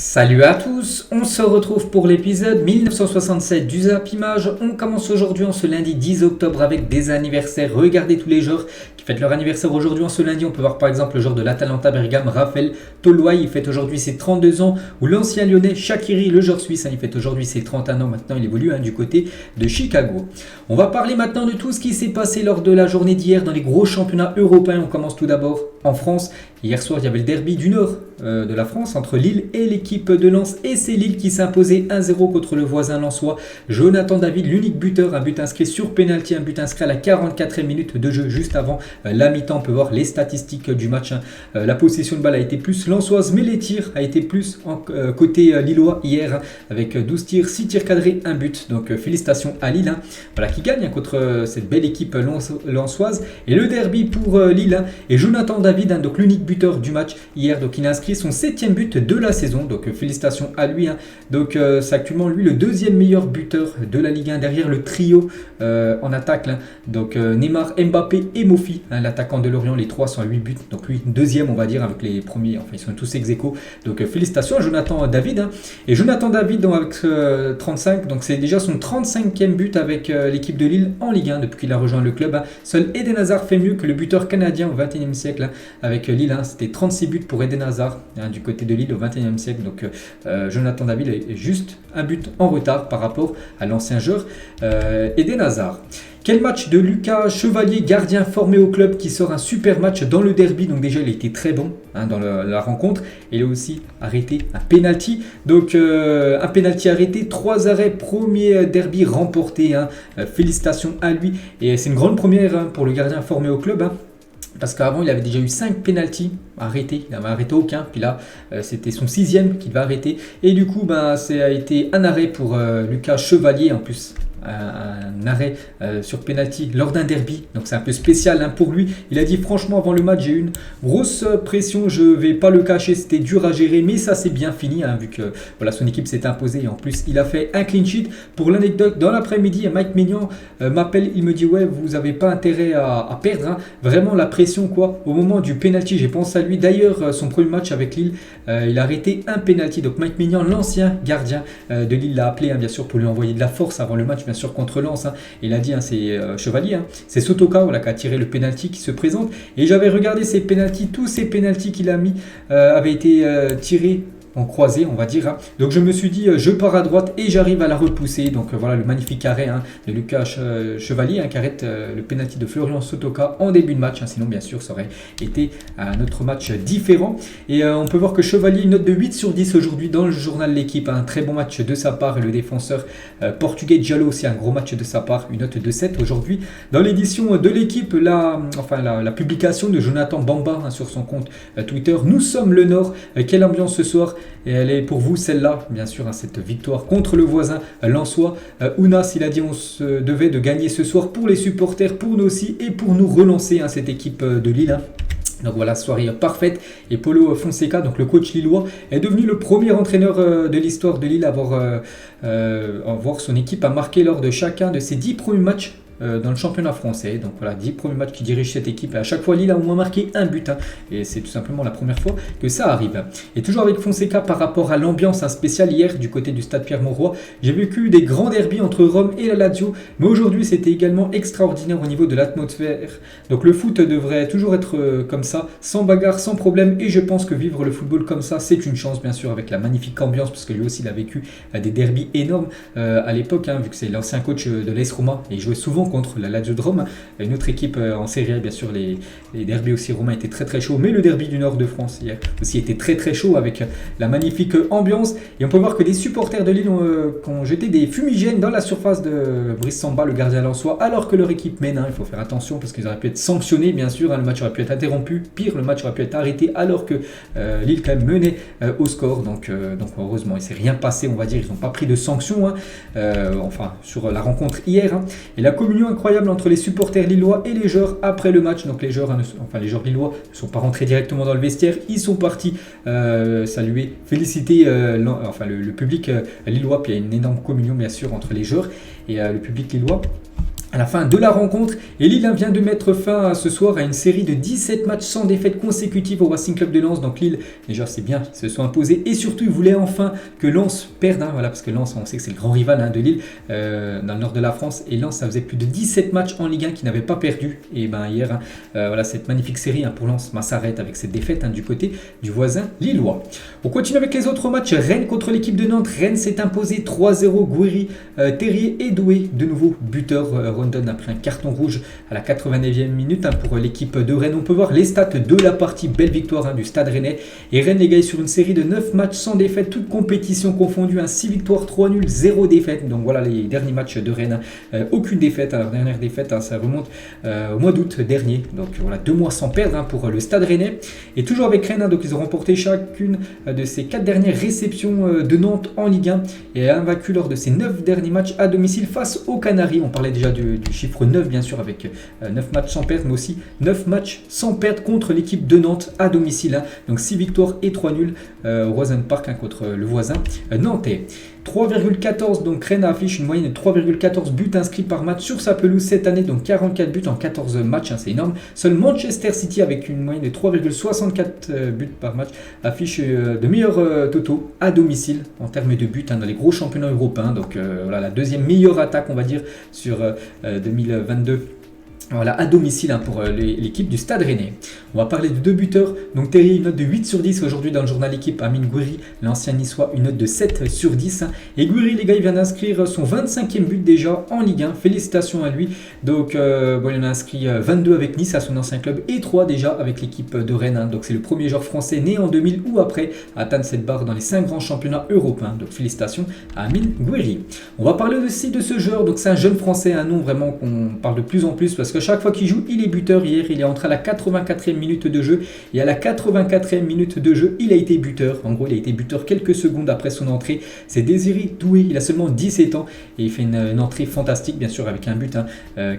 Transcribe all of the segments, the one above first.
Salut à tous, on se retrouve pour l'épisode 1967 du Zap Image. On commence aujourd'hui en ce lundi 10 octobre avec des anniversaires. Regardez tous les joueurs qui fêtent leur anniversaire aujourd'hui en ce lundi. On peut voir par exemple le joueur de l'Atalanta Bergame, Raphaël Toloi, il fête aujourd'hui ses 32 ans. Ou l'ancien lyonnais Shaqiri, le joueur suisse, il fête aujourd'hui ses 31 ans. Maintenant il évolue du côté de Chicago. On va parler maintenant de tout ce qui s'est passé lors de la journée d'hier dans les gros championnats européens. On commence tout d'abord en France. Hier soir, il y avait le derby du nord de la France entre Lille et l'équipe de Lens. Et c'est Lille qui s'imposait 1-0 contre le voisin lensois. Jonathan David, l'unique buteur, un but inscrit sur pénalty, un but inscrit à la 44e minute de jeu, juste avant la mi-temps. On peut voir les statistiques du match. La possession de balle a été plus lensoise, mais les tirs a été plus côté lillois hier, avec 12 tirs, 6 tirs cadrés, 1 but. Donc félicitations à Lille, voilà, qui gagne contre cette belle équipe lensoise. Et le derby pour Lille et Jonathan David, donc l'unique buteur du match hier, donc il a inscrit son 7e but de la saison, donc félicitations à lui. Donc c'est actuellement lui le deuxième meilleur buteur de la Ligue 1 derrière le trio en attaque, donc Neymar, Mbappé et Mofi, l'attaquant de Lorient. Les trois sont à 8 buts, donc lui deuxième on va dire, avec les premiers, enfin ils sont tous ex-aequo. Donc félicitations à Jonathan David, et Jonathan David donc, avec 35, donc c'est déjà son 35e but avec l'équipe de Lille en Ligue 1 depuis qu'il a rejoint le club. Seul Eden Hazard fait mieux que le buteur canadien au 21e siècle avec Lille. C'était 36 buts pour Eden Hazard du côté de Lille au 21e siècle. Donc Jonathan David est juste un but en retard par rapport à l'ancien joueur Eden Hazard. Quel match de Lucas Chevalier, gardien formé au club, qui sort un super match dans le derby. Donc déjà il a été très bon dans la rencontre. Il a aussi arrêté un penalty. Donc un penalty arrêté, 3 arrêts, premier derby remporté. Félicitations à lui. Et c'est une grande première pour le gardien formé au club. Parce qu'avant, il avait déjà eu 5 pénaltys arrêtés. Il n'avait arrêté aucun. Puis là, c'était son 6e qu'il va arrêter. Et du coup, ça a été un arrêt pour Lucas Chevalier en plus. Un arrêt sur penalty lors d'un derby, donc c'est un peu spécial pour lui. Il a dit franchement avant le match, j'ai eu une grosse pression, je vais pas le cacher, c'était dur à gérer, mais ça s'est bien fini vu que voilà, son équipe s'est imposée, et en plus il a fait un clean sheet. Pour l'anecdote, dans l'après-midi, Mike Maignan m'appelle, il me dit ouais, vous avez pas intérêt à perdre, vraiment la pression quoi. Au moment du penalty, j'ai pensé à lui. D'ailleurs son premier match avec Lille, il a arrêté un penalty, donc Mike Maignan, l'ancien gardien de Lille, l'a appelé bien sûr pour lui envoyer de la force avant le match, bien sûr contre Lens. Il a dit c'est Chevalier, c'est Sotoka qui a tiré le penalty qui se présente. Et j'avais regardé ces penalties, tous ces penalties qu'il a mis avaient été tirés en croisé, on va dire. Donc je me suis dit, je pars à droite et j'arrive à la repousser. Donc voilà le magnifique arrêt de Lucas Chevalier qui arrête le penalty de Florian Sotoka en début de match. Sinon, bien sûr, ça aurait été un autre match différent. Et on peut voir que Chevalier, une note de 8 sur 10 aujourd'hui dans le journal L'équipe. Un très bon match de sa part. Et le défenseur portugais Diallo aussi, un gros match de sa part. Une note de 7 aujourd'hui. Dans l'édition de l'équipe, la publication de Jonathan Bamba sur son compte Twitter. Nous sommes le Nord. Quelle ambiance ce soir! Et elle est pour vous celle-là, bien sûr, cette victoire contre le voisin lensois. Ounas, il a dit on se devait de gagner ce soir pour les supporters, pour nous aussi et pour nous relancer cette équipe de Lille. Donc voilà, soirée parfaite. Et Paulo Fonseca, donc le coach lillois, est devenu le premier entraîneur de l'histoire de Lille à voir son équipe à marquer lors de chacun de ses 10 premiers matchs dans le championnat français. Donc voilà, 10 premiers matchs qui dirigent cette équipe, et à chaque fois Lille a au moins marqué un but, et c'est tout simplement la première fois que ça arrive. Et toujours avec Fonseca, par rapport à l'ambiance spéciale hier du côté du stade Pierre-Mauroy, j'ai vécu des grands derbys entre Rome et la Lazio, mais aujourd'hui c'était également extraordinaire au niveau de l'atmosphère. Donc le foot devrait toujours être comme ça, sans bagarre, sans problème, et je pense que vivre le football comme ça, c'est une chance, bien sûr, avec la magnifique ambiance, parce que lui aussi il a vécu des derbys énormes à l'époque, vu que c'est l'ancien coach de l'AS Roma, et il jouait souvent contre la Lazio de Rome, une autre équipe en Serie A. Bien sûr, les derbys aussi romains étaient très très chauds, mais le derby du nord de France hier aussi était très très chaud avec la magnifique ambiance. Et on peut voir que des supporters de Lille ont jeté des fumigènes dans la surface de Brice Samba, le gardien lensois, alors que leur équipe mène. Il faut faire attention parce qu'ils auraient pu être sanctionnés, bien sûr. Le match aurait pu être interrompu, pire, le match aurait pu être arrêté alors que Lille quand même menait au score. Donc heureusement, il ne s'est rien passé, on va dire. Ils n'ont pas pris de sanctions sur la rencontre hier. Et la communion incroyable entre les supporters lillois et les joueurs après le match. Donc les joueurs lillois ne sont pas rentrés directement dans le vestiaire, ils sont partis saluer, féliciter le public lillois. Puis il y a une énorme communion bien sûr entre les joueurs et le public lillois. à la fin de la rencontre. Et Lille vient de mettre fin ce soir à une série de 17 matchs sans défaite consécutive au Racing Club de Lens. Donc Lille, déjà c'est bien, ils se sont imposés. Et surtout, ils voulaient enfin que Lens perde. Voilà, parce que Lens, on sait que c'est le grand rival de Lille dans le nord de la France. Et Lens, ça faisait plus de 17 matchs en Ligue 1 qui n'avaient pas perdu. Et hier, voilà, cette magnifique série pour Lens s'arrête avec cette défaite du côté du voisin lillois. On continue avec les autres matchs. Rennes contre l'équipe de Nantes. Rennes s'est imposé 3-0. Gouiri, Terrier et Doué, de nouveau buteur. Rondon a pris un carton rouge à la 89e minute pour l'équipe de Rennes. On peut voir les stats de la partie. Belle victoire du Stade Rennais. Et Rennes, les gars, est sur une série de 9 matchs sans défaite, toutes compétitions confondues. 6 victoires, 3 nuls, 0 défaite. Donc voilà les derniers matchs de Rennes. Aucune défaite. Alors, dernière défaite, ça remonte au mois d'août dernier. Donc voilà, 2 mois sans perdre pour le Stade Rennais. Et toujours avec Rennes, donc ils ont remporté chacune de ces 4 dernières réceptions de Nantes en Ligue 1 et invaincu lors de ces 9 derniers matchs à domicile face aux Canaries. On parlait déjà du chiffre 9 bien sûr avec 9 matchs sans perdre, mais aussi 9 matchs sans perdre contre l'équipe de Nantes à domicile. Donc 6 victoires et 3 nuls au Roison Park contre le voisin nantais. 3,14, donc Rennes affiche une moyenne de 3,14 buts inscrits par match sur sa pelouse cette année, donc 44 buts en 14 matchs, c'est énorme. Seul Manchester City avec une moyenne de 3,64 buts par match affiche de meilleurs totaux à domicile en termes de buts dans les gros championnats européens. Donc voilà la deuxième meilleure attaque on va dire sur 2022. Voilà, à domicile pour l'équipe du Stade Rennais. On va parler de 2 buteurs. Donc Terrier, une note de 8 sur 10 aujourd'hui dans le journal Équipe. Amine Gouiri, l'ancien niçois, une note de 7 sur 10. Et Gouiri, les gars, il vient d'inscrire son 25e but déjà en Ligue 1. Félicitations à lui. Donc, il en a inscrit 22 avec Nice à son ancien club et 3 déjà avec l'équipe de Rennes. Donc, c'est le premier joueur français né en 2000 ou après à atteindre cette barre dans les 5 grands championnats européens. Donc, félicitations à Amine Gouiri. On va parler aussi de ce joueur. Donc, c'est un jeune français, un nom vraiment qu'on parle de plus en plus parce que chaque fois qu'il joue, il est buteur. Hier, il est entré à la 84e minute de jeu et à la 84e minute de jeu, il a été buteur. En gros, il a été buteur quelques secondes après son entrée. C'est Désiré Doué, il a seulement 17 ans et il fait une entrée fantastique, bien sûr, avec un but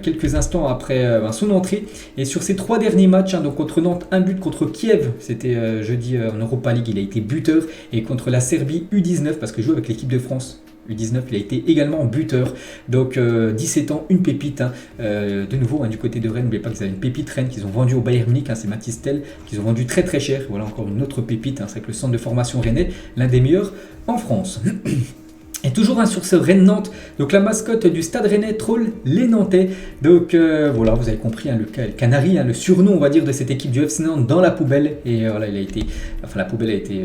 quelques instants après son entrée. Et sur ces 3 derniers matchs, donc contre Nantes, un but contre Kiev, c'était jeudi en Europa League, il a été buteur. Et contre la Serbie U19, parce que joue avec l'équipe de France. U19, il a été également buteur. Donc 17 ans, une pépite. De nouveau, du côté de Rennes, n'oubliez pas qu'ils avaient une pépite Rennes qu'ils ont vendue au Bayern Munich. C'est Mathys Tel qu'ils ont vendu très très cher. Voilà encore une autre pépite. C'est avec le centre de formation rennais, l'un des meilleurs en France. Et toujours sur ce Rennes-Nantes, donc la mascotte du Stade Rennais troll les Nantais. Donc voilà, vous avez compris, le Canari, le surnom on va dire de cette équipe du FC Nantes dans la poubelle. Et voilà, la poubelle a été,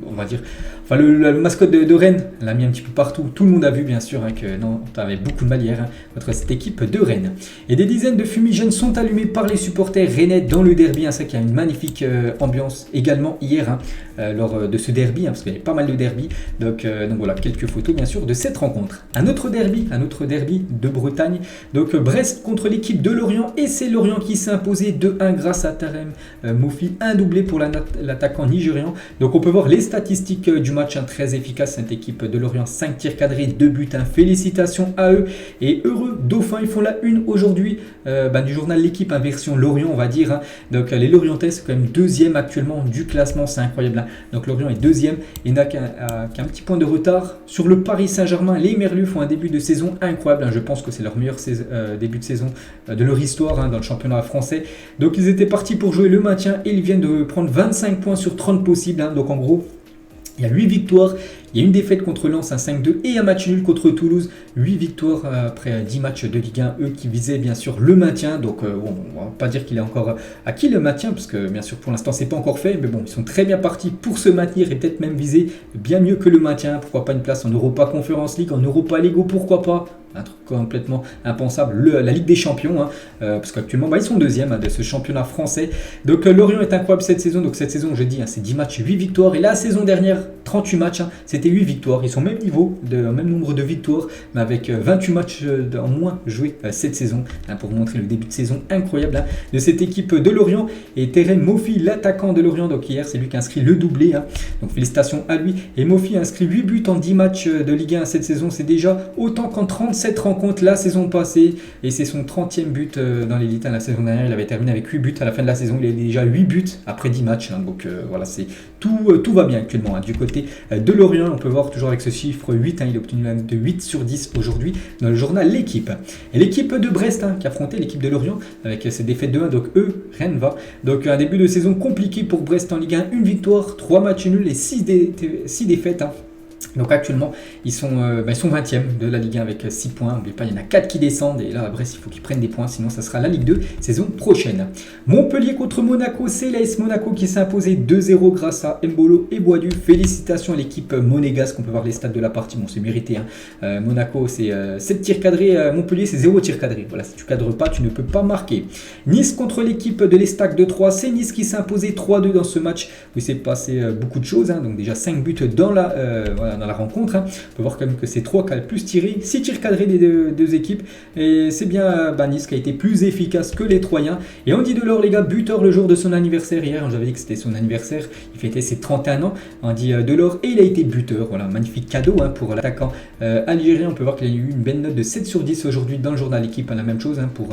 on va dire, le mascotte de Rennes l'a mis un petit peu partout. Tout le monde a vu bien sûr que Nantes avait beaucoup de mal hier contre cette équipe de Rennes. Et des dizaines de fumigènes sont allumés par les supporters rennais dans le derby. C'est qu'il y a une magnifique ambiance également hier lors de ce derby, parce qu'il y avait pas mal de derby. Donc voilà, quelques photos bien sûr de cette rencontre. Un autre derby de Bretagne. Donc Brest contre l'équipe de Lorient et c'est Lorient qui s'est imposé 2-1 grâce à Tarem Mofi, un doublé pour l'attaquant nigérian. Donc on peut voir les statistiques du match très efficace, cette équipe de Lorient, 5 tirs cadrés, 2 buts, félicitations à eux et heureux Dauphins, ils font la une aujourd'hui du journal L'équipe, version Lorient on va dire. Donc les Lorientais c'est quand même deuxième actuellement du classement, c'est incroyable. Donc Lorient est deuxième et n'a qu'un petit point de retard sur le Paris Saint-Germain. Les Merlus font un début de saison incroyable, je pense que c'est leur meilleur début de saison de leur histoire dans le championnat français. Donc ils étaient partis pour jouer le maintien et ils viennent de prendre 25 points sur 30 possibles. Donc en gros, il y a 8 victoires, il y a une défaite contre Lens, un 5-2 et un match nul contre Toulouse. 8 victoires après 10 matchs de Ligue 1, eux qui visaient bien sûr le maintien. Donc on va pas dire qu'il est encore acquis le maintien, parce que bien sûr pour l'instant c'est pas encore fait. Mais bon, ils sont très bien partis pour se maintenir et peut-être même viser bien mieux que le maintien. Pourquoi pas une place en Europa Conference League, en Europa League ou pourquoi pas un truc complètement impensable, la Ligue des Champions, parce qu'actuellement ils sont deuxième de ce championnat français. Donc Lorient est incroyable cette saison. Donc cette saison, je dis, c'est 10 matchs, 8 victoires. Et la saison dernière, 38 matchs, c'était 8 victoires. Ils sont au même niveau, même nombre de victoires, mais avec 28 matchs en moins joués cette saison, pour montrer le début de saison incroyable de cette équipe de Lorient. Et Terem Mofi, l'attaquant de Lorient, donc hier c'est lui qui a inscrit le doublé, donc félicitations à lui. Et Mofi a inscrit 8 buts en 10 matchs de Ligue 1 cette saison, c'est déjà autant qu'en 37 rencontres la saison passée, et c'est son 30e but dans l'élite. La saison dernière il avait terminé avec 8 buts, à la fin de la saison il a déjà 8 buts après 10 matchs, donc voilà, c'est tout va bien actuellement du côté côté de Lorient. On peut voir toujours avec ce chiffre 8, il a obtenu une note de 8 sur 10 aujourd'hui dans le journal L'équipe. Et l'équipe de Brest qui affrontait l'équipe de Lorient avec ses défaites de 1, donc rien ne va. Donc un début de saison compliqué pour Brest en Ligue 1, une victoire, 3 matchs nuls et 6 défaites. Donc actuellement, ils sont 20e de la Ligue 1 avec 6 points. N'oubliez pas, il y en a 4 qui descendent. Et là, à Brest, il faut qu'ils prennent des points. Sinon, ça sera la Ligue 2 saison prochaine. Montpellier contre Monaco. C'est l'AS Monaco qui s'est imposé 2-0 grâce à Mbolo et Boadu. Félicitations à l'équipe monégasque. On peut voir les stats de la partie. Bon, c'est mérité. Monaco, c'est 7 tirs cadrés. Montpellier, c'est 0 tir cadré. Voilà, si tu cadres pas, tu ne peux pas marquer. Nice contre l'équipe de l'Estac de 3. C'est Nice qui s'est imposé 3-2 dans ce match où il s'est passé beaucoup de choses. Donc déjà 5 buts dans la rencontre. On peut voir quand même que c'est 3 qui a le plus tiré, 6 tirs cadrés des deux équipes. Et c'est bien Nice qui a été plus efficace que les Troyens. Et Andy Delors, les gars, buteur le jour de son anniversaire hier. J'avais dit que c'était son anniversaire. Il fêtait ses 31 ans, Andy Delors. Et il a été buteur. Voilà, magnifique cadeau pour l'attaquant algérien. On peut voir qu'il a eu une belle note de 7 sur 10 aujourd'hui dans le journal L'équipe. La même chose pour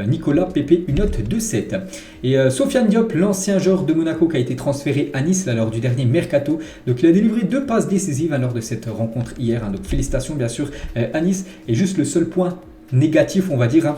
Nicolas Pépé, une note de 7. Et Sofiane Diop, l'ancien joueur de Monaco qui a été transféré à Nice lors du dernier mercato. Donc il a délivré 2 passes décisives lors de cette rencontre hier. Donc félicitations bien sûr à Nice. Et juste le seul point négatif, on va dire,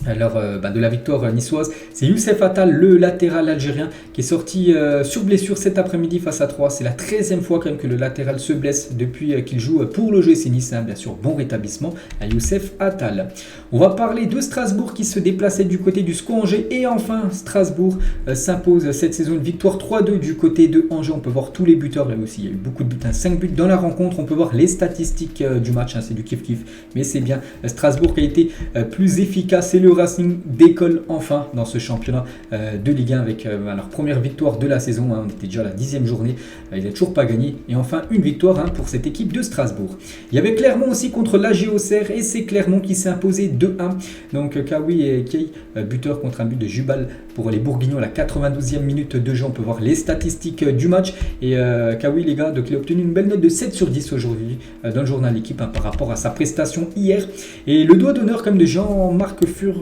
de la victoire niçoise, c'est Youssef Attal, le latéral algérien, qui est sorti sur blessure cet après-midi face à 3. C'est la 13e fois quand même que le latéral se blesse depuis qu'il joue pour le l'OGC Nice. Bien sûr, bon rétablissement à Youssef Attal. On va parler de Strasbourg qui se déplaçait du côté du SCO Angers. Et enfin, Strasbourg s'impose cette saison une victoire 3-2 du côté de Angers. On peut voir tous les buteurs là aussi. Il y a eu beaucoup de buts, 5 buts dans la rencontre. On peut voir les statistiques du match. C'est du kiff-kiff. Mais c'est bien Strasbourg qui a été plus efficace. Et le Racing décolle enfin dans ce championnat de Ligue 1 avec leur première victoire de la saison. On était déjà à la 10e journée. Il n'a toujours pas gagné. Et enfin, une victoire pour cette équipe de Strasbourg. Il y avait Clermont aussi contre l'AG Auxerre. Et c'est Clermont qui s'est imposé 2-1. Donc Kawi et Kei, buteur contre un but de Jubal pour les Bourguignons à la 92e minute de jeu. On peut voir les statistiques du match. Et Kawi, les gars, donc il a obtenu une belle note de 7 sur 10 aujourd'hui dans le journal L'équipe par rapport à sa prestation hier. Et le doigt d'honneur comme de Jean-Marc Furlan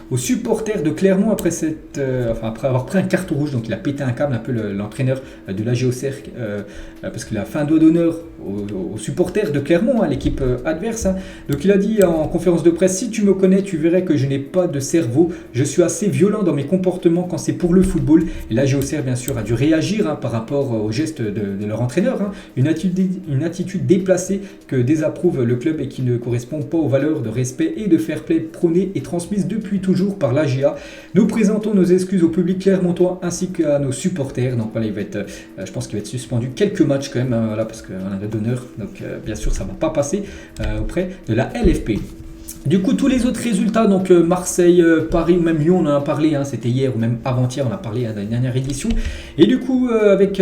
aux supporters de Clermont après avoir pris un carton rouge. Donc il a pété un câble un peu l'entraîneur de l'AG Auxerre parce qu'il a fait un doigt d'honneur aux supporters de Clermont, l'équipe adverse. Donc il a dit en conférence de presse: si tu me connais, tu verrais que je n'ai pas de cerveau. Je suis assez violent dans mes comportements quand c'est pour le football. Et l'AG Auxerre, bien sûr, a dû réagir par rapport aux gestes de leur entraîneur. Une attitude déplacée que désapprouve le club et qui ne correspond pas aux valeurs de respect et de fair play prônées et transmises depuis toujours par l'AGA. Nous présentons nos excuses au public clermontois ainsi qu'à nos supporters. Donc voilà, je pense qu'il va être suspendu quelques matchs quand même, parce qu'on a d'honneur. Donc bien sûr, ça ne va pas passer auprès de la LFP. Du coup, tous les autres résultats, donc Marseille, Paris ou même Lyon, on en a parlé, c'était hier ou même avant-hier, on a parlé dans la dernière édition. Et du coup, avec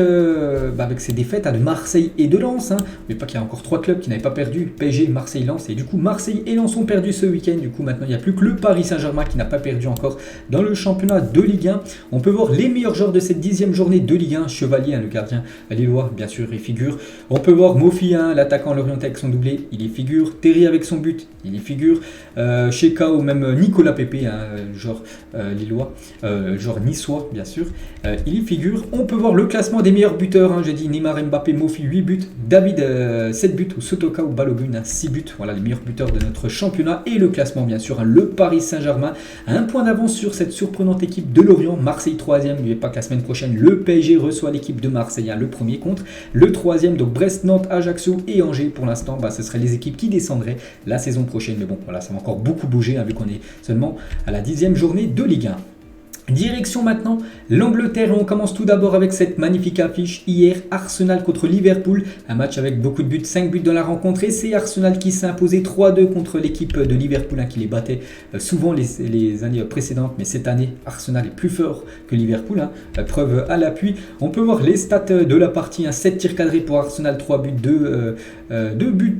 ces défaites de Marseille et de Lens, mais pas qu'il y a encore 3 clubs qui n'avaient pas perdu, PSG, Marseille, Lens. Et du coup, Marseille et Lens ont perdu ce week-end. Du coup, maintenant, il n'y a plus que le Paris Saint-Germain qui n'a pas perdu encore dans le championnat de Ligue 1. On peut voir les meilleurs joueurs de cette 10e journée de Ligue 1. Chevalier, le gardien lillois, bien sûr, il figure. On peut voir Mofi, l'attaquant lorientais avec son doublé, il y figure. Terry avec son but, il y figure. Sheka ou même Nicolas Pépé, genre lillois, genre niçois bien sûr, il y figure. On peut voir le classement des meilleurs buteurs, j'ai dit Neymar, Mbappé, Mofi 8 buts, David 7 buts, ou Sotoka ou Balogun 6 buts, voilà les meilleurs buteurs de notre championnat. Et le classement bien sûr, le Paris Saint-Germain a un point d'avance sur cette surprenante équipe de Lorient. Marseille 3e, n'oubliez pas que la semaine prochaine le PSG reçoit l'équipe de Marseille, le premier contre le 3e, donc Brest, Nantes, Ajaccio et Angers. Pour l'instant ce seraient les équipes qui descendraient la saison prochaine, mais bon voilà, ça va encore beaucoup bouger vu qu'on est seulement à la 10e journée de Ligue 1. Direction maintenant l'Angleterre, et on commence tout d'abord avec cette magnifique affiche hier, Arsenal contre Liverpool, un match avec beaucoup de buts, 5 buts dans la rencontre, et c'est Arsenal qui s'est imposé 3-2 contre l'équipe de Liverpool qui les battait souvent les années précédentes, mais cette année Arsenal est plus fort que Liverpool, preuve à l'appui. On peut voir les stats de la partie, 7 tirs cadrés pour Arsenal, 3 buts, 2 buts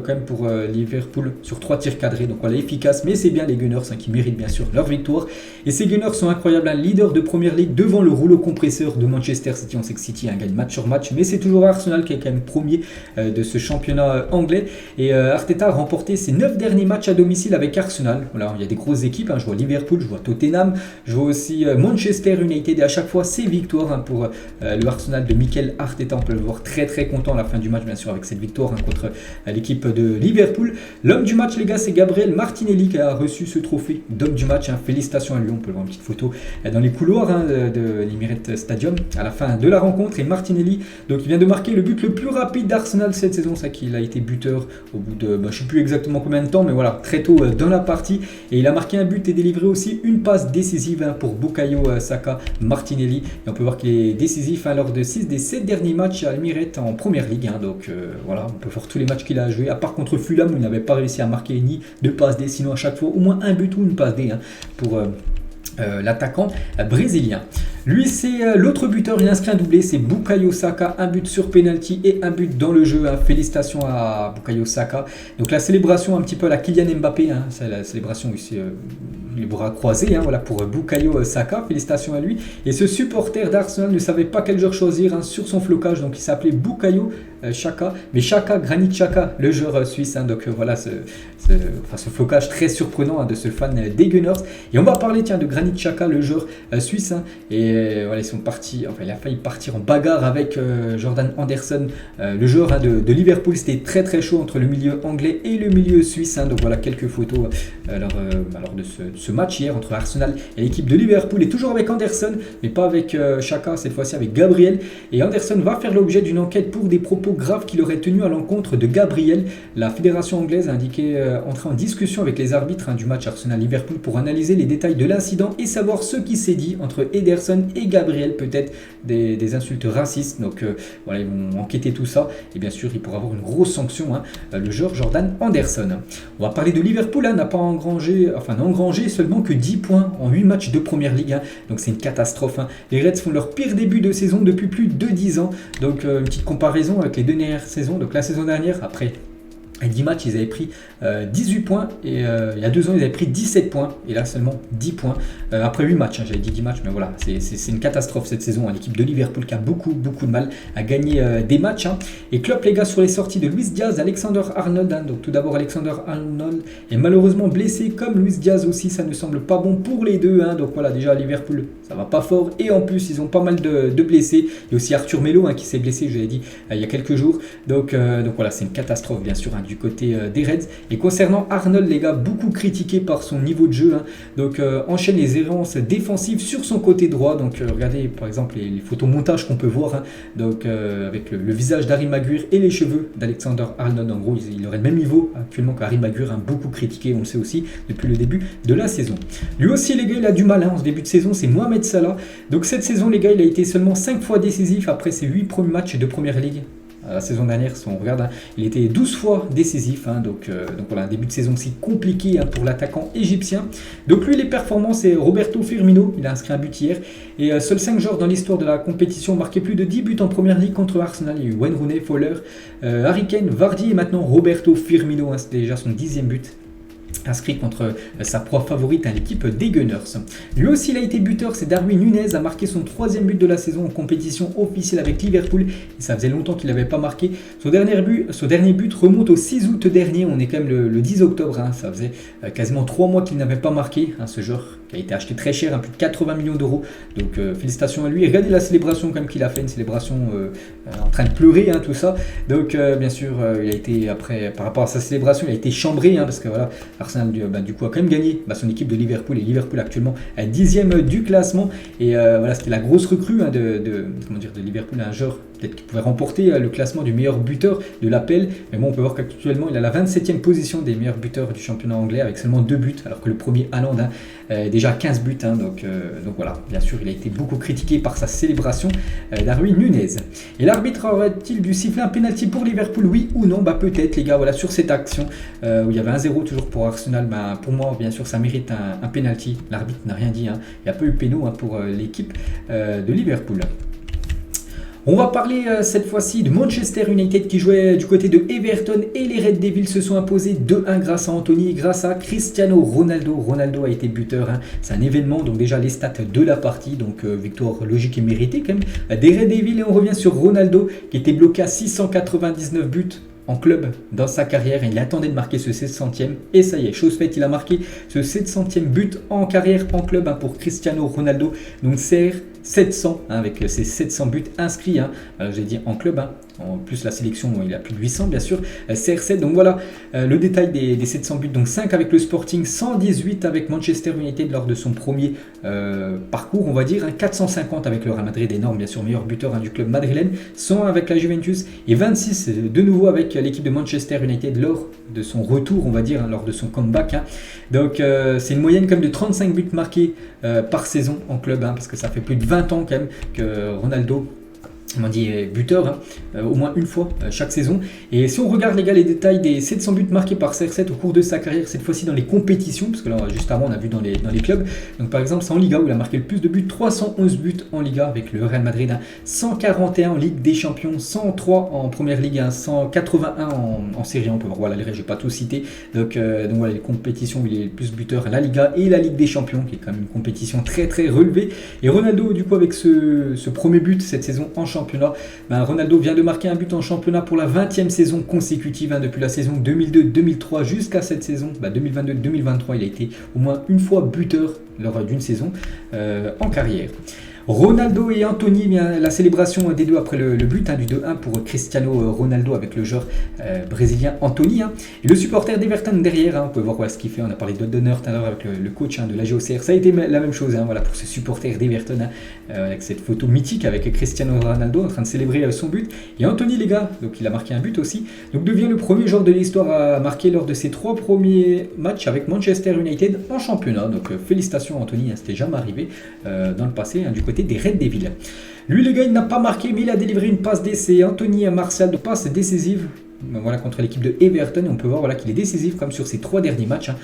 quand même pour Liverpool sur 3 tirs cadrés, donc voilà, efficace, mais c'est bien les Gunners qui méritent bien sûr leur victoire, et ces Gunners sont incroyables incroyable, un leader de Première Ligue devant le rouleau compresseur de Manchester City. On sait que City gagne match sur match, mais c'est toujours Arsenal qui est quand même premier de ce championnat anglais. Et Arteta a remporté ses 9 derniers matchs à domicile avec Arsenal. Voilà, il y a des grosses équipes, je vois Liverpool, je vois Tottenham, je vois aussi Manchester United, et à chaque fois c'est victoire pour le Arsenal de Mikel Arteta. On peut le voir très très content à la fin du match, bien sûr, avec cette victoire contre l'équipe de Liverpool. L'homme du match, les gars, c'est Gabriel Martinelli qui a reçu ce trophée d'homme du match. Félicitations à lui, on peut voir une petite photo dans les couloirs de l'Emirates Stadium à la fin de la rencontre. Et Martinelli, donc, il vient de marquer le but le plus rapide d'Arsenal cette saison. C'est qu'il a été buteur au bout de, je ne sais plus exactement combien de temps, mais voilà, très tôt dans la partie. Et il a marqué un but et délivré aussi une passe décisive pour Bukayo Saka. Martinelli, et on peut voir qu'il est décisif lors de 6 des 7 derniers matchs à l'Emirates en Première Ligue. Donc voilà, on peut voir tous les matchs qu'il a joué, à part contre Fulham où il n'avait pas réussi à marquer ni de passe D, sinon à chaque fois au moins un but ou une passe D pour l'attaquant brésilien. Lui, c'est l'autre buteur, il inscrit un doublé, c'est Bukayo Saka, un but sur penalty et un but dans le jeu. Félicitations à Bukayo Saka. Donc la célébration un petit peu à la Kylian Mbappé, c'est la célébration où c'est les bras croisés, voilà, pour Bukayo Saka, félicitations à lui. Et ce supporter d'Arsenal ne savait pas quel joueur choisir sur son flocage, donc il s'appelait Bukayo Saka, mais Granit Xhaka, le joueur suisse. Donc voilà ce flocage très surprenant de ce fan des Gunners. Et on va parler de Granit Xhaka, le joueur suisse. Et voilà, ils sont partis, il a failli partir en bagarre avec Jordan Henderson, le joueur de Liverpool. C'était très très chaud entre le milieu anglais et le milieu suisse. Donc voilà quelques photos lors de ce match hier entre Arsenal et l'équipe de Liverpool. Et toujours avec Henderson, mais pas avec Xhaka, cette fois-ci avec Gabriel. Et Henderson va faire l'objet d'une enquête pour des propos graves qu'il aurait tenus à l'encontre de Gabriel. La fédération anglaise a indiqué entrer en discussion avec les arbitres du match Arsenal-Liverpool pour analyser les détails de l'incident et savoir ce qui s'est dit entre Ederson et Gabriel, peut-être des insultes racistes. Donc voilà, ils vont enquêter tout ça et bien sûr il pourra avoir une grosse sanction, le joueur Jordan Henderson. On va parler de Liverpool, n'a engrangé seulement que 10 points en 8 matchs de Première Ligue, donc c'est une catastrophe. Les Reds font leur pire début de saison depuis plus de 10 ans. Donc une petite comparaison avec les deux dernières saisons. Donc la saison dernière, après 10 matchs, ils avaient pris 18 points et il y a 2 ans, ils avaient pris 17 points et là seulement 10 points après 8 matchs. J'avais dit 10 matchs, mais voilà, c'est une catastrophe cette saison. L'équipe de Liverpool qui a beaucoup de mal à gagner des matchs. Et Klopp, les gars, sur les sorties de Luis Diaz, Alexander-Arnold. Donc tout d'abord, Alexander-Arnold est malheureusement blessé, comme Luis Diaz aussi. Ça ne semble pas bon pour les deux. Donc voilà, déjà Liverpool, ça va pas fort. Et en plus, ils ont pas mal de blessés. Il y a aussi Arthur Melo qui s'est blessé, je l'ai dit, il y a quelques jours. Donc voilà, c'est une catastrophe, bien sûr, du côté des Reds. Et concernant Arnold, les gars, beaucoup critiqué par son niveau de jeu. Donc enchaîne les errances défensives sur son côté droit. Donc regardez par exemple les photomontages qu'on peut voir. Donc avec le visage d'Harry Maguire et les cheveux d'Alexander Arnold. En gros, il aurait le même niveau actuellement qu'Harry Maguire, beaucoup critiqué, on le sait aussi, depuis le début de la saison. Lui aussi, les gars, il a du mal en ce début de saison, c'est Mohamed Salah. Donc cette saison, les gars, il a été seulement 5 fois décisif après ses 8 premiers matchs de Première Ligue. La saison dernière, si on regarde, il était 12 fois décisif. Donc voilà, un début de saison si compliqué pour l'attaquant égyptien. Donc lui, les performances, c'est Roberto Firmino. Il a inscrit un but hier. Et seuls 5 joueurs dans l'histoire de la compétition ont marqué plus de 10 buts en Première Ligue contre Arsenal. Il y a eu Wayne Rooney, Fowler, Harry Kane, Vardy et maintenant Roberto Firmino. C'était déjà son 10e but inscrit contre sa proie favorite, l'équipe des Gunners. Lui aussi, il a été buteur, c'est Darwin Nunez, a marqué son 3e but de la saison en compétition officielle avec Liverpool. Et ça faisait longtemps qu'il n'avait pas marqué. Son dernier but remonte au 6 août dernier, on est quand même le 10 octobre. Ça faisait quasiment 3 mois qu'il n'avait pas marqué, ce joueur qui a été acheté très cher, plus de 80 millions d'euros. Donc félicitations à lui. Et regardez la célébration comme qu'il a fait, une célébration en train de pleurer, tout ça. Donc bien sûr, il a été, après, par rapport à sa célébration, il a été chambré, parce que voilà, Arsenal du coup a quand même gagné son équipe de Liverpool, et Liverpool actuellement est 10e du classement. Et voilà, c'était la grosse recrue de Liverpool, un joueur peut-être qu'il pouvait remporter le classement du meilleur buteur de l'APL. Mais bon, on peut voir qu'actuellement il a la 27e position des meilleurs buteurs du championnat anglais avec seulement 2 buts, alors que le premier Haaland déjà 15 buts. Donc voilà, bien sûr, il a été beaucoup critiqué par sa célébration, Darwin Nunez. Et l'arbitre aurait-il dû siffler un penalty pour Liverpool, oui ou non? Peut-être, les gars, voilà, sur cette action où il y avait 1-0 toujours pour Arsenal. Pour moi, bien sûr, ça mérite un penalty. L'arbitre n'a rien dit. Il n'y a pas eu péno pour l'équipe de Liverpool. On va parler cette fois-ci de Manchester United qui jouait du côté de Everton et les Red Devils se sont imposés 2-1 grâce à Anthony et grâce à Cristiano Ronaldo. Ronaldo a été buteur, hein. C'est un événement, donc déjà les stats de la partie, donc victoire logique et méritée quand même des Red Devils. Et on revient sur Ronaldo qui était bloqué à 699 buts en club dans sa carrière. Il attendait de marquer ce 700e et ça y est, chose faite, il a marqué ce 700e but en carrière en club, hein, pour Cristiano Ronaldo. Donc CR 700, hein, avec ses 700 buts inscrits, hein, j'ai dit en club, hein. En plus la sélection, il a plus de 800 bien sûr, CR7. Donc voilà le détail des 700 buts, donc 5 avec le Sporting, 118 avec Manchester United lors de son premier parcours, on va dire, hein, 450 avec le Real Madrid, énorme bien sûr, meilleur buteur, hein, du club madrilène, 100 avec la Juventus et 26 de nouveau avec l'équipe de Manchester United lors de son retour, on va dire, hein, lors de son comeback, hein. Donc c'est une moyenne comme de 35 buts marqués par saison en club, hein, parce que ça fait plus de 20 ans quand même que Ronaldo, on dit buteur, hein, au moins une fois chaque saison. Et si on regarde les gars les détails des 700 buts marqués par CR7 au cours de sa carrière, cette fois-ci dans les compétitions, parce que là juste avant on a vu dans les clubs, donc par exemple c'est en Liga où il a marqué le plus de buts, 311 buts en Liga avec le Real Madrid, hein, 141 en Ligue des Champions, 103 en Première Ligue, hein, 181 en Série A, on peut voir, voilà, je ne vais pas tout citer, donc voilà les compétitions où il est le plus buteur, la Liga et la Ligue des Champions, qui est quand même une compétition très très relevée. Et Ronaldo du coup avec ce premier but cette saison en championnat, Ronaldo vient de marquer un but en championnat pour la 20e saison consécutive, hein, depuis la saison 2002-2003 jusqu'à cette saison 2022-2023. Il a été au moins une fois buteur lors d'une saison en carrière. Ronaldo et Anthony, bien, la célébration des deux après le but, hein, du 2-1 pour Cristiano Ronaldo avec le joueur brésilien Anthony, hein. Et le supporter d'Everton derrière, hein, on peut voir voilà, ce qu'il fait. On a parlé d'Honneur tout à l'heure avec le coach, hein, de la GOCR. Ça a été la même chose, hein, voilà, pour ce supporter d'Everton, hein, avec cette photo mythique avec Cristiano Ronaldo en train de célébrer son but. Et Anthony, les gars, donc il a marqué un but aussi, donc devient le premier joueur de l'histoire à marquer lors de ses 3 premiers matchs avec Manchester United en championnat. Donc félicitations Anthony, hein, c'était jamais arrivé dans le passé, hein, du côté des Red Devils. Lui les gars, il n'a pas marqué mais il a délivré une passe d'essai. Anthony Martial, de passe décisive, voilà, contre l'équipe de Everton, et on peut voir voilà, qu'il est décisif comme sur ses 3 derniers matchs, hein,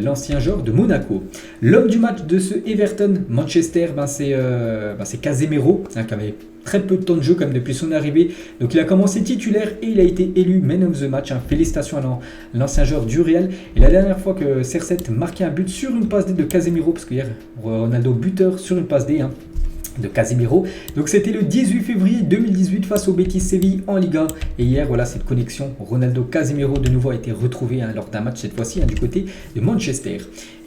l'ancien joueur de Monaco. L'homme du match de ce Everton Manchester, c'est Casemiro, hein, qui avait très peu de temps de jeu comme depuis son arrivée. Donc il a commencé titulaire et il a été élu Man of the Match, hein. Félicitations à l'ancien joueur du Real. Et la dernière fois que CR7 marquait un but sur une passe D de Casemiro, parce que hier Ronaldo buteur sur une passe D, hein, de Casemiro. Donc c'était le 18 février 2018 face au Betis Séville en Liga. Et hier, voilà, cette connexion Ronaldo-Casemiro de nouveau a été retrouvée, hein, lors d'un match cette fois-ci, hein, du côté de Manchester.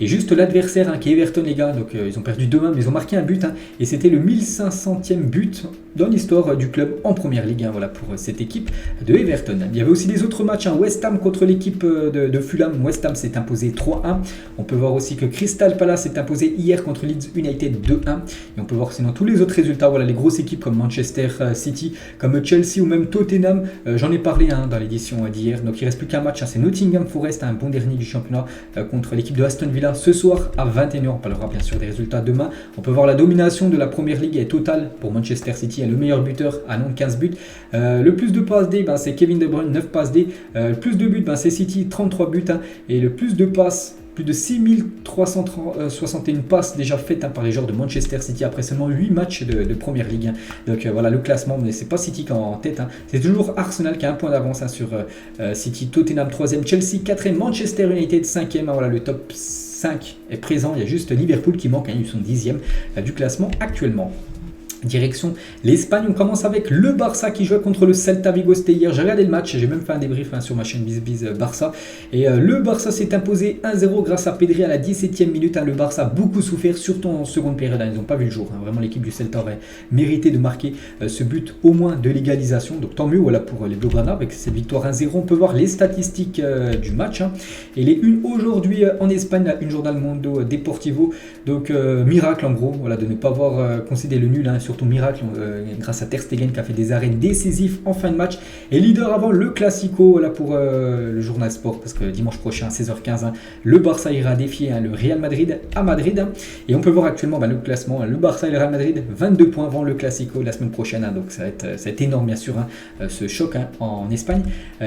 Et juste l'adversaire, hein, qui est Everton, les gars. Donc ils ont perdu 2-1 mais ils ont marqué un but, hein, et c'était le 1500e but dans l'histoire du club en première ligue, hein, voilà, pour cette équipe de Everton. Il y avait aussi des autres matchs, hein, West Ham contre l'équipe de Fulham. West Ham s'est imposé 3-1. On peut voir aussi que Crystal Palace s'est imposé hier contre Leeds United 2-1. Et on peut voir sinon tous les autres résultats, voilà, les grosses équipes comme Manchester City, comme Chelsea ou même Tottenham. J'en ai parlé, hein, dans l'édition d'hier. Donc il ne reste plus qu'un match, hein, c'est Nottingham Forest, un bon dernier du championnat, contre l'équipe de Aston Villa ce soir à 21h. On parlera bien sûr des résultats demain. On peut voir la domination de la première ligue est totale pour Manchester City, le meilleur buteur à 15 buts. Le plus de passes D, c'est Kevin De Bruyne, 9 passes D. Le plus de buts, c'est City, 33 buts, hein. Et le plus de passes, plus de 6361 passes déjà faites, hein, par les joueurs de Manchester City après seulement 8 matchs de première ligue, hein. Donc voilà le classement, mais c'est pas City qui est en tête, hein. C'est toujours Arsenal qui a un point d'avance, hein, sur City, Tottenham 3e, Chelsea 4e, Manchester United 5e, hein, voilà le top 5 est présent. Il y a juste Liverpool qui manque, hein, ils sont 10e du classement actuellement. Direction l'Espagne, on commence avec le Barça qui jouait contre le Celta Vigo. C'était hier, j'ai regardé le match, j'ai même fait un débrief, hein, sur ma chaîne BizBiz Barça. Et le Barça s'est imposé 1-0 grâce à Pedri à la 17e minute, hein. Le Barça a beaucoup souffert, surtout en seconde période, hein. Ils n'ont pas vu le jour, hein. Vraiment l'équipe du Celta aurait mérité de marquer ce but au moins de l'égalisation. Donc tant mieux, voilà, pour les Blaugrana avec cette victoire 1-0. On peut voir les statistiques du match, hein. Et les unes aujourd'hui en Espagne, la une journal Mundo Deportivo. Donc miracle en gros, voilà, de ne pas avoir concédé le nul, hein. Surtout miracle grâce à Ter Stegen qui a fait des arrêts décisifs en fin de match. Et leader avant le Classico, voilà, pour le journal sport, parce que dimanche prochain à 16h15, hein, le Barça ira défier, hein, le Real Madrid à Madrid, hein. Et on peut voir actuellement, le classement, hein, le Barça et le Real Madrid 22 points avant le Classico la semaine prochaine, hein. Donc ça va être énorme bien sûr, hein, ce choc, hein, en Espagne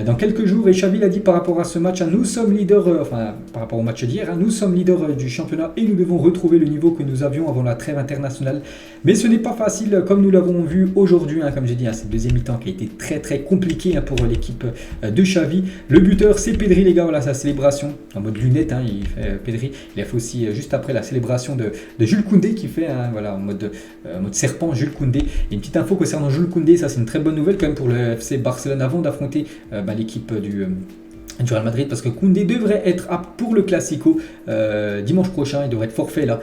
dans quelques jours. Et Xavi l'a dit par rapport à ce match, hein, nous sommes leaders, par rapport au match d'hier, hein, nous sommes leaders du championnat et nous devons retrouver le niveau que nous avions avant la trêve internationale, mais ce n'est pas facile. facile comme nous l'avons vu aujourd'hui, comme j'ai dit, cette deuxième mi-temps qui a été très très compliquée pour l'équipe de Xavi. Le buteur c'est Pedri les gars, voilà sa célébration en mode lunette, il fait Pedri. Il a fait aussi juste après la célébration de Jules Koundé qui fait voilà, en mode serpent Jules Koundé. Et une petite info concernant Jules Koundé, ça c'est une très bonne nouvelle quand même pour le FC Barcelone avant d'affronter l'équipe du Real Madrid, parce que Koundé devrait être apte pour le Classico dimanche prochain. Il devrait être forfait là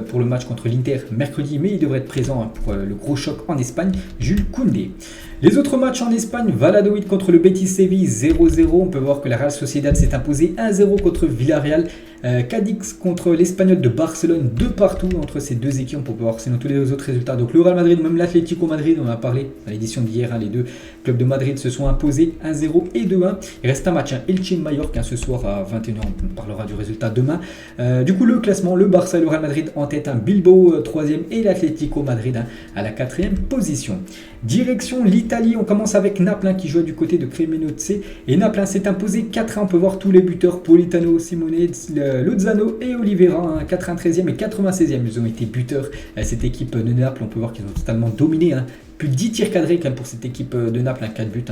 pour le match contre l'Inter mercredi, mais il devrait être présent pour le gros choc en Espagne. Jules Koundé. Les autres matchs en Espagne, Valladolid contre le Betis Séville 0-0. On peut voir que la Real Sociedad s'est imposée 1-0 contre Villarreal. Cadix contre l'Espagnol de Barcelone, 2-2 entre ces deux équipes. On peut voir sinon tous les autres résultats. Donc le Real Madrid, même l'Atlético Madrid, on en a parlé dans l'édition d'hier. Les deux clubs de Madrid se sont imposés 1-0 et 2-1. Il reste un match, Elche-Mallorca ce soir à 21h. On parlera du résultat demain. Du coup, le classement, le Barça et le Real Madrid en tête, Bilbao 3e et l'Atlético Madrid à la 4e position. Direction l'Italie, on commence avec Naples qui joue du côté de Cremonese. Et Naples s'est imposé 4-1. On peut voir tous les buteurs, Politano, Simone, Lozano et Oliveira, 93e et 96e. Ils ont été buteurs. Cette équipe de Naples, on peut voir qu'ils ont totalement dominé. Plus de 10 tirs cadrés quand même pour cette équipe de Naples, 4 buts,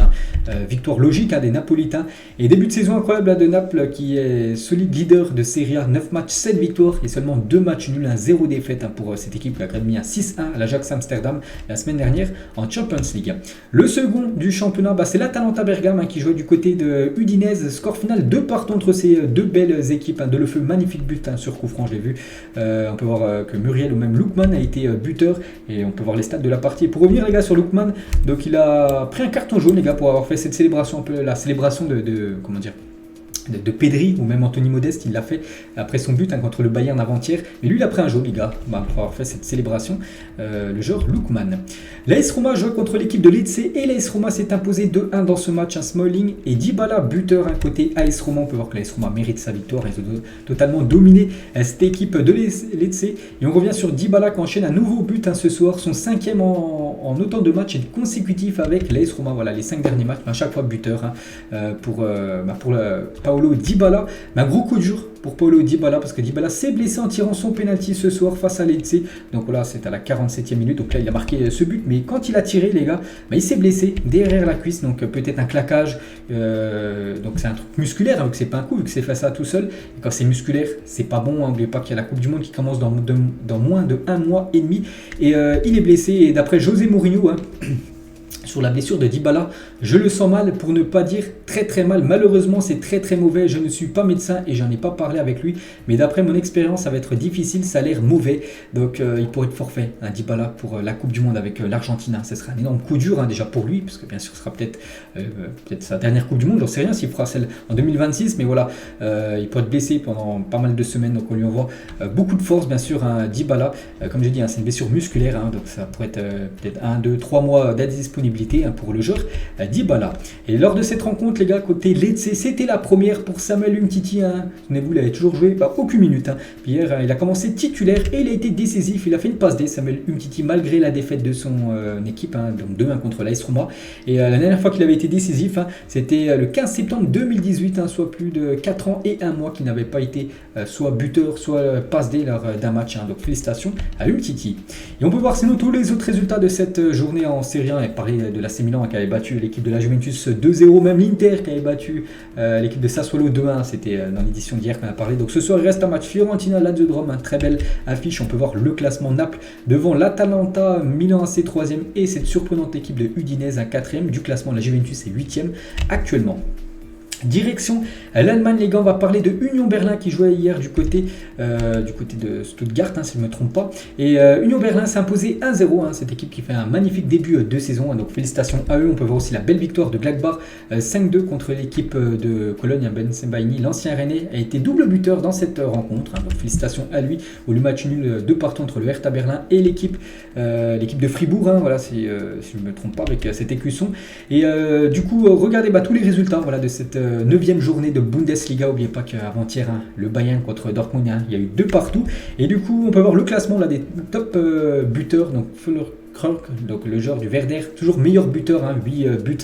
victoire logique des Napolitains. Et début de saison incroyable de Naples qui est solide leader de Serie A, 9 matchs, 7 victoires et seulement 2 matchs nuls, 0 défaite pour cette équipe qui a quand même mis un 6-1 à l'Ajax Amsterdam la semaine dernière en Champions League. Le second du championnat, c'est l'Atalanta Bergame qui jouait du côté de Udinese. Score final 2-2 entre ces deux belles équipes. De le feu, magnifique but sur coup franc, je l'ai vu. On peut voir que Muriel ou même Lookman a été buteur et on peut voir les stats de la partie. Et pour revenir les gars sur Lookman, donc il a pris un carton jaune les gars pour avoir fait cette célébration, un peu la célébration comment dire, de Pedri ou même Anthony Modeste. Il l'a fait après son but contre le Bayern avant-hier, mais lui il a pris un jaune les gars pour avoir fait cette célébration, le joueur Lookman. L'AS Roma joue contre l'équipe de Lecce et l'AS Roma s'est imposé 2-1 dans ce match. Smalling et Dybala buteur côté AS Roma. On peut voir que l'AS Roma mérite sa victoire, ils ont totalement dominé cette équipe de Lecce. Et on revient sur Dybala qui enchaîne un nouveau but ce soir, son 5e en autant de matchs consécutifs avec l'AS Roma. Voilà les 5 derniers matchs, à chaque fois buteur pour Paulo Dybala. Un gros coup dur pour Paulo Dybala parce que Dybala s'est blessé en tirant son penalty ce soir face à Lecce. Donc voilà, c'est à la 47e minute. Donc là, il a marqué ce but, mais quand il a tiré, les gars, il s'est blessé derrière la cuisse. Donc peut-être un claquage. Donc c'est un truc musculaire, vu que c'est pas un coup, vu que c'est fait ça tout seul. Et quand c'est musculaire, c'est pas bon. N'oubliez pas qu'il y a la Coupe du Monde qui commence dans moins de 1 mois et demi. Et il est blessé. Et d'après José Mourinho, sur la blessure de Dybala, je le sens mal, pour ne pas dire très très mal. Malheureusement, c'est très très mauvais. Je ne suis pas médecin et j'en ai pas parlé avec lui. Mais d'après mon expérience, ça va être difficile. Ça a l'air mauvais. Donc il pourrait être forfait, Dybala, pour la Coupe du Monde avec l'Argentine. Ce sera un énorme coup dur déjà pour lui, parce que bien sûr, ce sera peut-être sa dernière Coupe du Monde. J'en sais rien s'il fera celle en 2026. Mais voilà, il pourrait être blessé pendant pas mal de semaines. Donc on lui envoie beaucoup de force, bien sûr, Dybala. Comme j'ai dit, c'est une blessure musculaire. Donc ça pourrait être peut-être 1, 2, 3 mois d'indisponibilité pour le joueur Dybala. Et lors de cette rencontre, les gars, côté Lecce, c'était la première pour Samuel Umtiti. Souvenez-vous, il avait toujours joué, pas aucune minute. Puis hier, il a commencé titulaire et il a été décisif. Il a fait une passe D, Samuel Umtiti, malgré la défaite de son équipe, donc 2-1 contre l'AS Roma. Et la dernière fois qu'il avait été décisif, c'était le 15 septembre 2018, soit plus de 4 ans et 1 mois qu'il n'avait pas été soit buteur, soit passe D lors d'un match. Donc félicitations à Umtiti. Et on peut voir sinon tous les autres résultats de cette journée en Serie A et parler de l'AC Milan qui avait battu l'équipe de la Juventus 2-0, même l'Inter qui avait battu l'équipe de Sassuolo 2-1, c'était dans l'édition d'hier qu'on a parlé. Donc ce soir il reste un match Fiorentina-Lazio de Rome, très belle affiche. On peut voir le classement Naples devant l'Atalanta, Milan AC 3e et cette surprenante équipe de Udinese 4e du classement. La Juventus est 8e actuellement. Direction l'Allemagne, les gars, on va parler de Union Berlin qui jouait hier du côté de Stuttgart, si je ne me trompe pas. Et Union Berlin s'est imposé 1-0, cette équipe qui fait un magnifique début de saison. Donc félicitations à eux. On peut voir aussi la belle victoire de Gladbach 5-2 contre l'équipe de Cologne. Ben Sebaini, l'ancien Rennais, a été double buteur dans cette rencontre. Donc félicitations à lui. Ou le match nul 2-2 entre le Hertha Berlin et l'équipe de Fribourg. Voilà, si je ne me trompe pas, avec cet écusson. Et du coup, regardez tous les résultats de cette 9e journée de Bundesliga. N'oubliez pas qu'avant-hier, le Bayern contre Dortmund, il y a eu 2 partout. Et du coup, on peut voir le classement des top buteurs. Donc Kruk, donc le joueur du Werder, toujours meilleur buteur, 8 buts,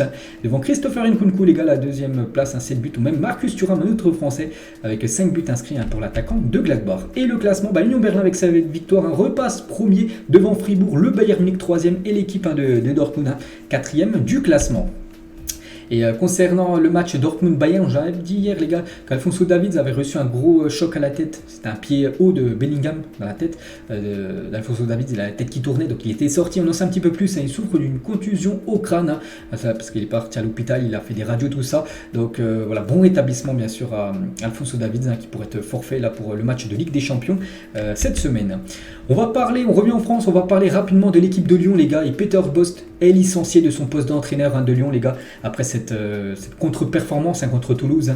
devant Christopher Nkunku, les gars, la deuxième place, 7 buts, ou même Marcus Thuram, un autre français, avec 5 buts inscrits pour l'attaquant de Gladbach. Et le classement, Union Berlin avec sa victoire repasse premier devant Fribourg, le Bayern Munich 3e et l'équipe de Dortmund 4e du classement. Et concernant le match Dortmund-Bayern, j'avais dit hier les gars qu'Alphonso Davies avait reçu un gros choc à la tête. C'était un pied haut de Bellingham dans la tête d'Alphonso Davies. Il a la tête qui tournait, donc il était sorti. On en sait un petit peu plus. Il souffre d'une contusion au crâne parce qu'il est parti à l'hôpital. Il a fait des radios, tout ça. Donc voilà, bon rétablissement bien sûr à Alphonso Davies qui pourrait être forfait là pour le match de Ligue des Champions cette semaine. On revient en France, on va parler rapidement de l'équipe de Lyon les gars. Et Peter Bosz est licencié de son poste d'entraîneur de Lyon les gars après cette contre-performance contre Toulouse.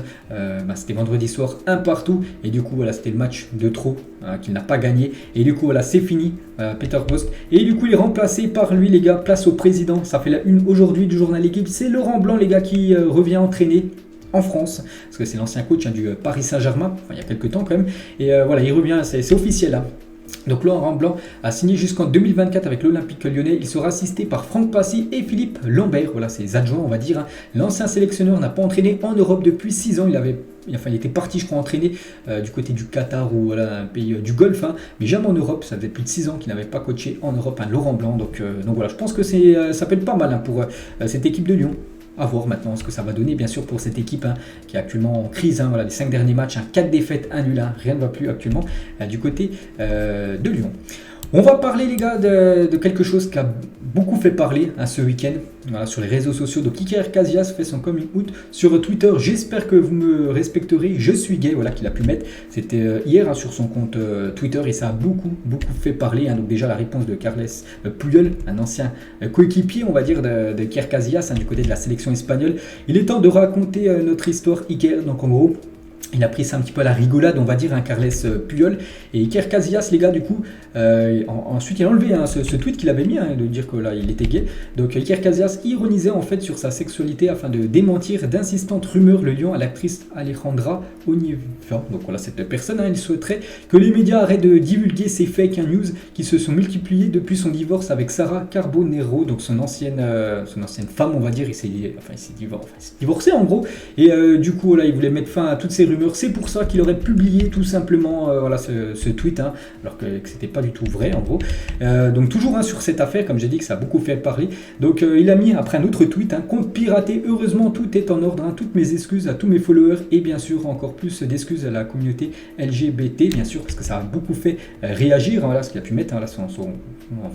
C'était vendredi soir, un partout. Et du coup, voilà, c'était le match de trop qu'il n'a pas gagné. Et du coup, voilà, c'est fini, Peter Bosz. Et du coup, il est remplacé par lui, les gars, place au président. Ça fait la une aujourd'hui du journal L'équipe. C'est Laurent Blanc, les gars, qui revient entraîner en France. Parce que c'est l'ancien coach du Paris Saint-Germain. Enfin, il y a quelques temps quand même. Et voilà, il revient, c'est officiel là. Donc Laurent Blanc a signé jusqu'en 2024 avec l'Olympique Lyonnais. Il sera assisté par Franck Passy et Philippe Lambert. Voilà, ses adjoints, on va dire. L'ancien sélectionneur n'a pas entraîné en Europe depuis 6 ans. Il était parti, je crois, entraîner du côté du Qatar ou voilà, un pays du Golfe, mais jamais en Europe. Ça faisait plus de 6 ans qu'il n'avait pas coaché en Europe, Laurent Blanc. Donc voilà, je pense que ça peut être pas mal pour cette équipe de Lyon. À voir maintenant ce que ça va donner, bien sûr, pour cette équipe qui est actuellement en crise. Voilà, les 5 derniers matchs, 4 défaites, 1 nul, rien ne va plus actuellement du côté de Lyon. On va parler, les gars, de quelque chose qui a beaucoup fait parler ce week-end sur les réseaux sociaux. Donc, Iker Casillas fait son coming out sur Twitter. J'espère que vous me respecterez. Je suis gay, voilà, qu'il a pu mettre. C'était hier sur son compte Twitter et ça a beaucoup fait parler. Donc, déjà, la réponse de Carles Puyol, un ancien coéquipier, on va dire, de Iker Casillas du côté de la sélection espagnole. Il est temps de raconter notre histoire, Iker. Donc, en gros, il a pris ça un petit peu à la rigolade, on va dire, Carles Puyol. Et Iker Casillas, les gars, du coup, ensuite il a enlevé ce tweet qu'il avait mis, de dire que là, il était gay. Donc Iker Casillas ironisait en fait sur sa sexualité afin de démentir d'insistantes rumeurs le liant à l'actrice Alejandra Onieva. Donc voilà, cette personne, il souhaiterait que les médias arrêtent de divulguer ces fake news qui se sont multipliées depuis son divorce avec Sarah Carbonero, donc son ancienne femme, on va dire. Il s'est divorcé en gros. Et du coup, là, il voulait mettre fin à toutes ces rumeurs. C'est pour ça qu'il aurait publié tout simplement ce tweet, alors que c'était pas du tout vrai en gros. Donc toujours sur cette affaire, comme j'ai dit que ça a beaucoup fait parler. Donc il a mis après un autre tweet, compte piraté, heureusement tout est en ordre, toutes mes excuses à tous mes followers et bien sûr encore plus d'excuses à la communauté LGBT, bien sûr, parce que ça a beaucoup fait réagir, voilà ce qu'il a pu mettre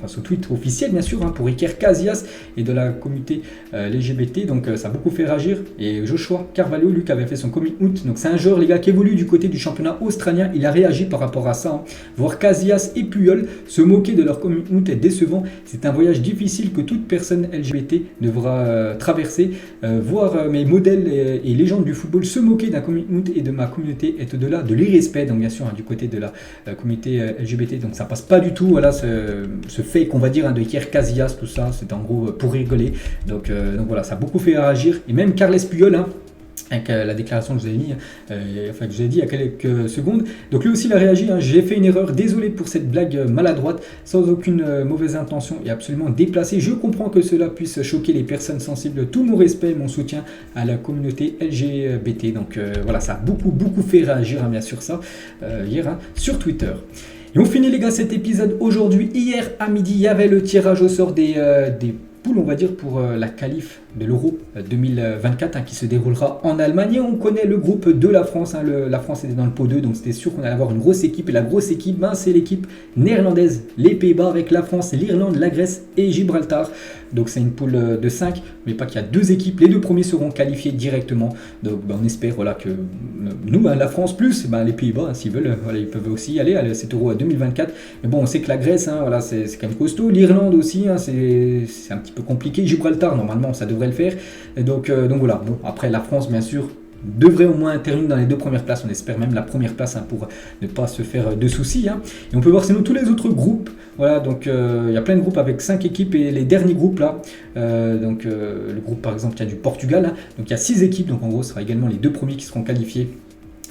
son tweet officiel, bien sûr, pour Iker Casillas et de la communauté LGBT. Donc ça a beaucoup fait réagir. Et Joshua Carvalho, lui, qui avait fait son coming out, donc c'est un joueur, les gars, qui évolue du côté du championnat australien. Il a réagi par rapport à ça. Voir Casillas et Puyol se moquer de leur coming out est décevant. C'est un voyage difficile que toute personne LGBT devra traverser. Voir mes modèles et légendes du football se moquer d'un coming out et de ma communauté est au-delà de l'irrespect. Donc bien sûr, du côté de la communauté LGBT. Donc ça passe pas du tout. Voilà, ce fake, on va dire, de Iker Casillas, tout ça, c'est en gros pour rigoler. Donc voilà, ça a beaucoup fait réagir. Et même Carles Puyol, avec la déclaration que je vous ai mis, que je vous ai dit il y a quelques secondes. Donc lui aussi il a réagi, j'ai fait une erreur, désolé pour cette blague maladroite, sans aucune mauvaise intention et absolument déplacée. Je comprends que cela puisse choquer les personnes sensibles. Tout mon respect et mon soutien à la communauté LGBT. Donc voilà, ça a beaucoup fait réagir, bien sûr, ça, hier, sur Twitter. Et on finit, les gars, cet épisode aujourd'hui. Hier à midi, il y avait le tirage au sort des poules, on va dire, pour la qualif de l'Euro 2024 qui se déroulera en Allemagne. Et on connaît le groupe de la France. La France était dans le pot 2, donc c'était sûr qu'on allait avoir une grosse équipe. Et la grosse équipe, c'est l'équipe néerlandaise, les Pays-Bas avec la France, l'Irlande, la Grèce et Gibraltar. Donc c'est une poule de 5, mais pas qu'il y a 2 équipes. Les 2 premiers seront qualifiés directement. Donc on espère que nous, la France plus les Pays-Bas, s'ils veulent, ils peuvent aussi aller à cet Euro 2024. Mais bon, on sait que la Grèce, c'est quand même costaud. L'Irlande aussi, c'est un petit peu compliqué. Gibraltar, normalement, ça devrait le faire. Et donc voilà. Bon, après la France, bien sûr, devrait au moins terminer dans les 2 premières places. On espère même la première place pour ne pas se faire de soucis. Et on peut voir sinon tous les autres groupes. Voilà, donc il y a plein de groupes avec 5 équipes et les derniers groupes là. Le groupe par exemple, il y a du Portugal. Donc il y a 6 équipes. Donc en gros, ce sera également les 2 premiers qui seront qualifiés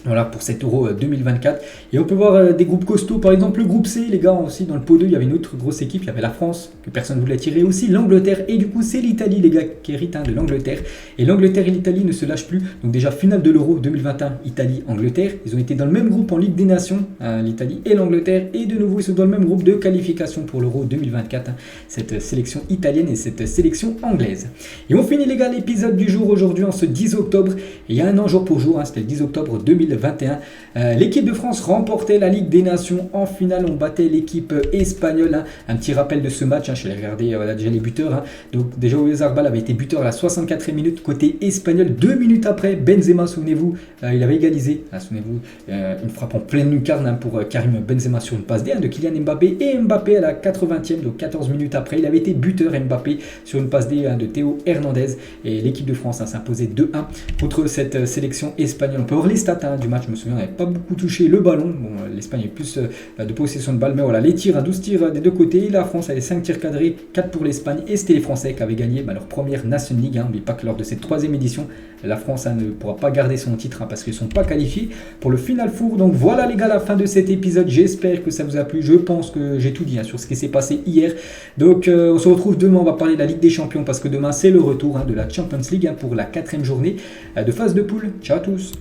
Voilà pour cet Euro 2024. Et on peut voir des groupes costauds, par exemple le groupe C, les gars, aussi dans le pot 2, il y avait une autre grosse équipe, il y avait la France, que personne ne voulait tirer aussi, l'Angleterre, et du coup c'est l'Italie, les gars, qui hérite de l'Angleterre. Et l'Angleterre et l'Italie ne se lâchent plus. Donc déjà, finale de l'Euro 2021, Italie-Angleterre. Ils ont été dans le même groupe en Ligue des Nations, l'Italie et l'Angleterre. Et de nouveau, ils sont dans le même groupe de qualification pour l'Euro 2024, cette sélection italienne et cette sélection anglaise. Et on finit, les gars, l'épisode du jour aujourd'hui en ce 10 octobre. Et il y a un an jour pour jour, c'était le 10 octobre 2021. L'équipe de France remportait la Ligue des Nations. En finale, on battait l'équipe espagnole. Un petit rappel de ce match, je l'ai regardé déjà les buteurs. Donc déjà, Oyarzabal avait été buteur à la 64e minute côté espagnol. 2 minutes après, Benzema, souvenez-vous, il avait égalisé. Souvenez-vous, une frappe en pleine lucarne pour Karim Benzema sur une passe D de Kylian Mbappé. Et Mbappé à la 80e, donc 14 minutes après, il avait été buteur, Mbappé, sur une passe D de Théo Hernandez. Et l'équipe de France s'imposait 2-1 contre cette sélection espagnole. On peut voir les stats du match, je me souviens, on n'avait pas beaucoup touché le ballon. Bon, l'Espagne a eu plus de possession de balle, mais voilà, les tirs, 12 tirs des deux côtés. La France avait 5 tirs cadrés, 4 pour l'Espagne, et c'était les Français qui avaient gagné leur première Nation League. N'oubliez pas que lors de cette 3e édition, la France ne pourra pas garder son titre parce qu'ils ne sont pas qualifiés pour le Final Four. Donc voilà, les gars, la fin de cet épisode. J'espère que ça vous a plu. Je pense que j'ai tout dit sur ce qui s'est passé hier. Donc on se retrouve demain. On va parler de la Ligue des Champions parce que demain c'est le retour de la Champions League pour la 4e journée de phase de poule. Ciao à tous.